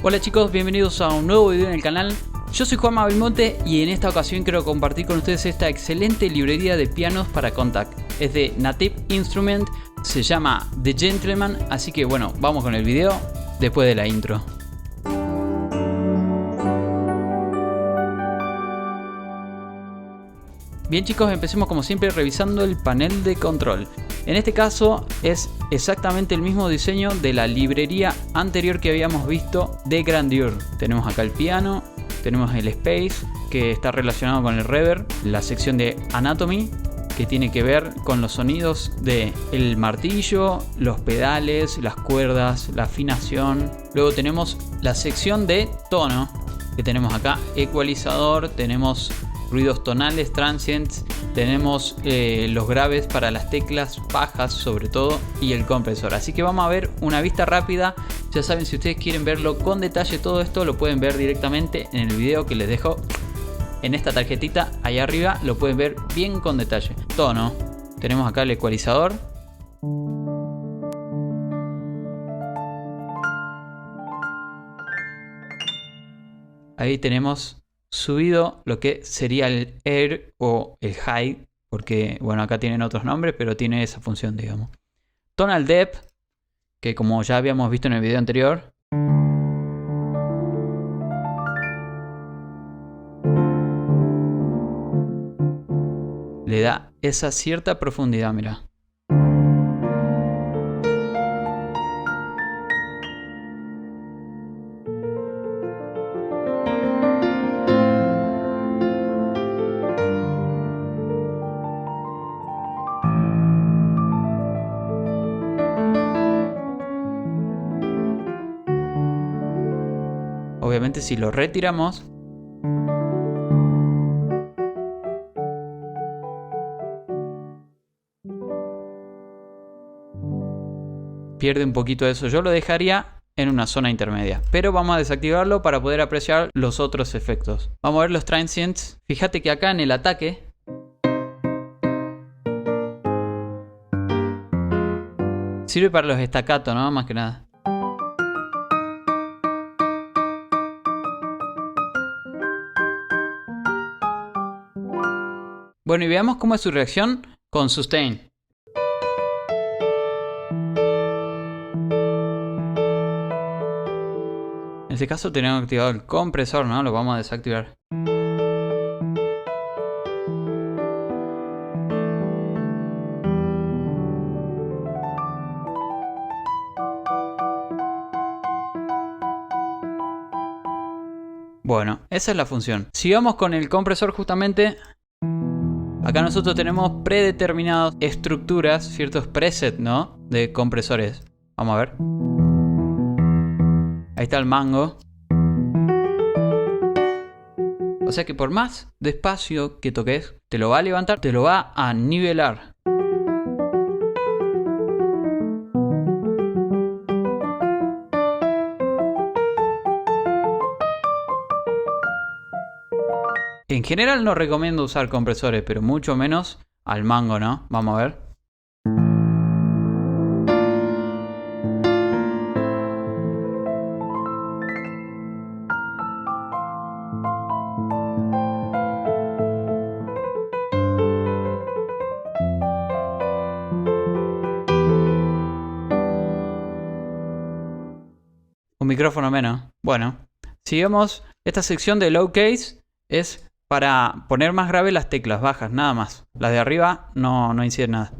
Hola chicos, bienvenidos a un nuevo video en el canal. Yo soy Juanma Belmonte y en esta ocasión quiero compartir con ustedes esta excelente librería de pianos para Kontakt. Es de Native Instrument, se llama The Gentleman, así que bueno, vamos con el video después de la intro. Bien chicos, empecemos como siempre revisando el panel de control. En este caso es exactamente el mismo diseño de la librería anterior que habíamos visto de Grandeur. Tenemos acá el piano, tenemos el Space que está relacionado con el reverb, la sección de Anatomy que tiene que ver con los sonidos del martillo, los pedales, las cuerdas, la afinación. Luego tenemos la sección de tono que tenemos acá, ecualizador, tenemos ruidos tonales, transients, tenemos los graves para las teclas bajas sobre todo y el compresor. Así que vamos a ver una vista rápida. Ya saben, si ustedes quieren verlo con detalle todo esto lo pueden ver directamente en el video que les dejo en esta tarjetita ahí arriba. Lo pueden ver bien con detalle. Tono, tenemos acá el ecualizador. Ahí tenemos subido lo que sería el Air o el High, porque bueno, acá tienen otros nombres, pero tiene esa función, digamos. Tonal Depth, que como ya habíamos visto en el video anterior, le da esa cierta profundidad, mira. Obviamente si lo retiramos, pierde un poquito de eso. Yo lo dejaría en una zona intermedia, pero vamos a desactivarlo para poder apreciar los otros efectos. Vamos a ver los transients. Fíjate que acá en el ataque sirve para los staccato, ¿no? Más que nada. Bueno, y veamos cómo es su reacción con sustain. En este caso tenemos activado el compresor, ¿no? Lo vamos a desactivar. Bueno, esa es la función. Sigamos con el compresor justamente. Acá nosotros tenemos predeterminadas estructuras, ciertos presets, ¿no? De compresores. Vamos a ver. Ahí está el mango. O sea que por más despacio que toques, te lo va a levantar, te lo va a nivelar. En general no recomiendo usar compresores, pero mucho menos al mango, ¿no? Vamos a ver. Un micrófono menos. Bueno, sigamos. Esta sección de low case es para poner más grave las teclas bajas, nada más. Las de arriba no inciden nada.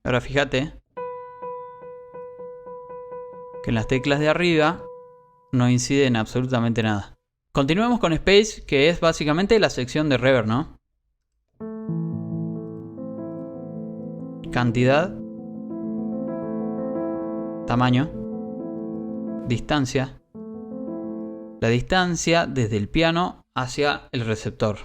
Ahora fíjate que en las teclas de arriba no inciden absolutamente nada. Continuemos con Space, que es básicamente la sección de reverb, ¿no? Cantidad, tamaño, distancia. La distancia desde el piano hacia el receptor.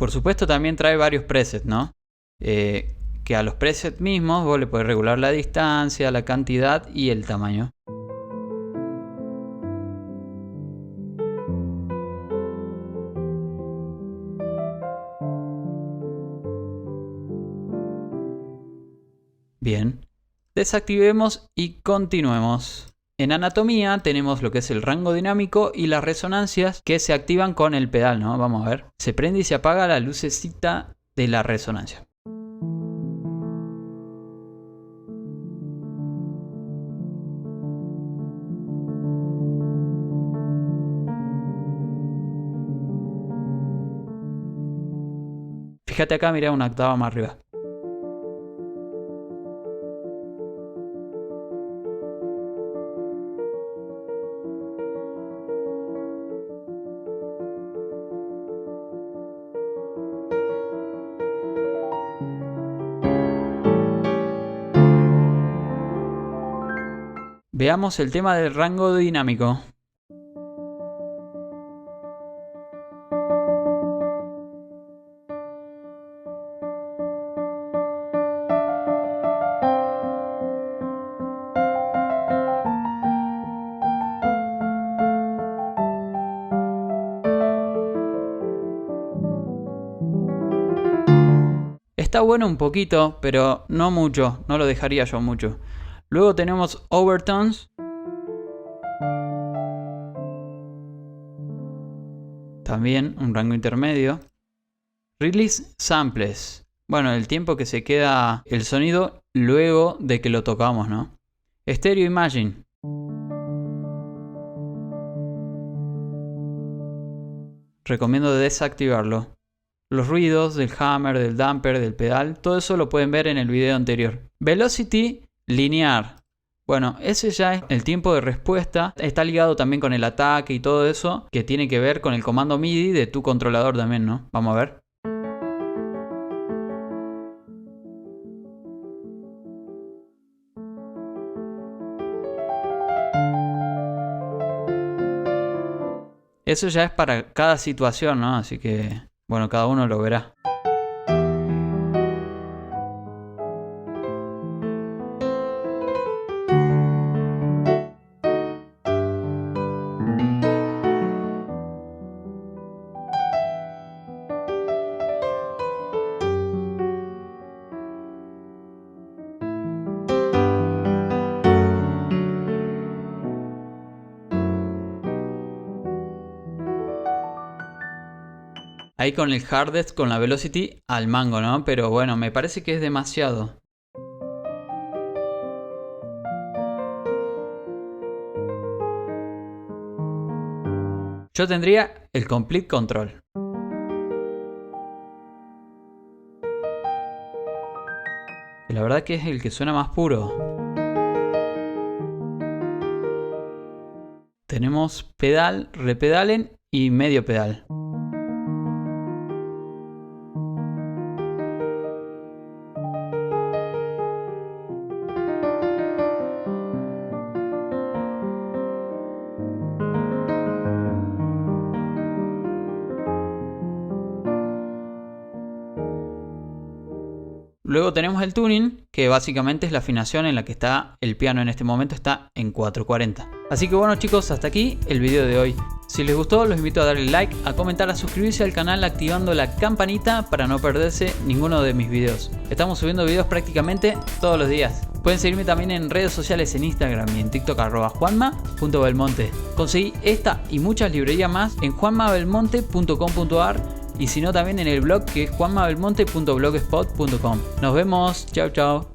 Por supuesto también trae varios presets, ¿no? Que a los presets mismos vos le podés regular la distancia, la cantidad y el tamaño. Bien, desactivemos y continuemos. En anatomía tenemos lo que es el rango dinámico y las resonancias que se activan con el pedal, ¿no? Vamos a ver. Se prende y se apaga la lucecita de la resonancia. Fíjate acá, mira, una octava más arriba. Veamos el tema del rango dinámico. Está bueno un poquito, pero no mucho, no lo dejaría yo mucho. Luego tenemos overtones. También un rango intermedio. Release samples. Bueno, el tiempo que se queda el sonido luego de que lo tocamos, ¿no? Stereo imaging. Recomiendo desactivarlo. Los ruidos del hammer, del damper, del pedal, todo eso lo pueden ver en el video anterior. Velocity linear. Bueno, ese ya es el tiempo de respuesta. Está ligado también con el ataque y todo eso, que tiene que ver con el comando MIDI de tu controlador también, ¿no? Vamos a ver. Eso ya es para cada situación, ¿no? Así que, bueno, cada uno lo verá. Ahí con el hardest, con la velocity al mango, ¿no? Pero bueno, me parece que es demasiado. Yo tendría el complete control. Y la verdad que es el que suena más puro. Tenemos pedal, repedalen y medio pedal. Luego tenemos el tuning, que básicamente es la afinación en la que está el piano en este momento, está en 440. Así que bueno chicos, hasta aquí el video de hoy. Si les gustó, los invito a darle like, a comentar, a suscribirse al canal activando la campanita para no perderse ninguno de mis videos. Estamos subiendo videos prácticamente todos los días. Pueden seguirme también en redes sociales, en Instagram y en TikTok @juanma.belmonte. Conseguí esta y muchas librerías más en juanmabelmonte.com.ar. Y si no, también en el blog que es juanmabelmonte.blogspot.com. Nos vemos, chao chao.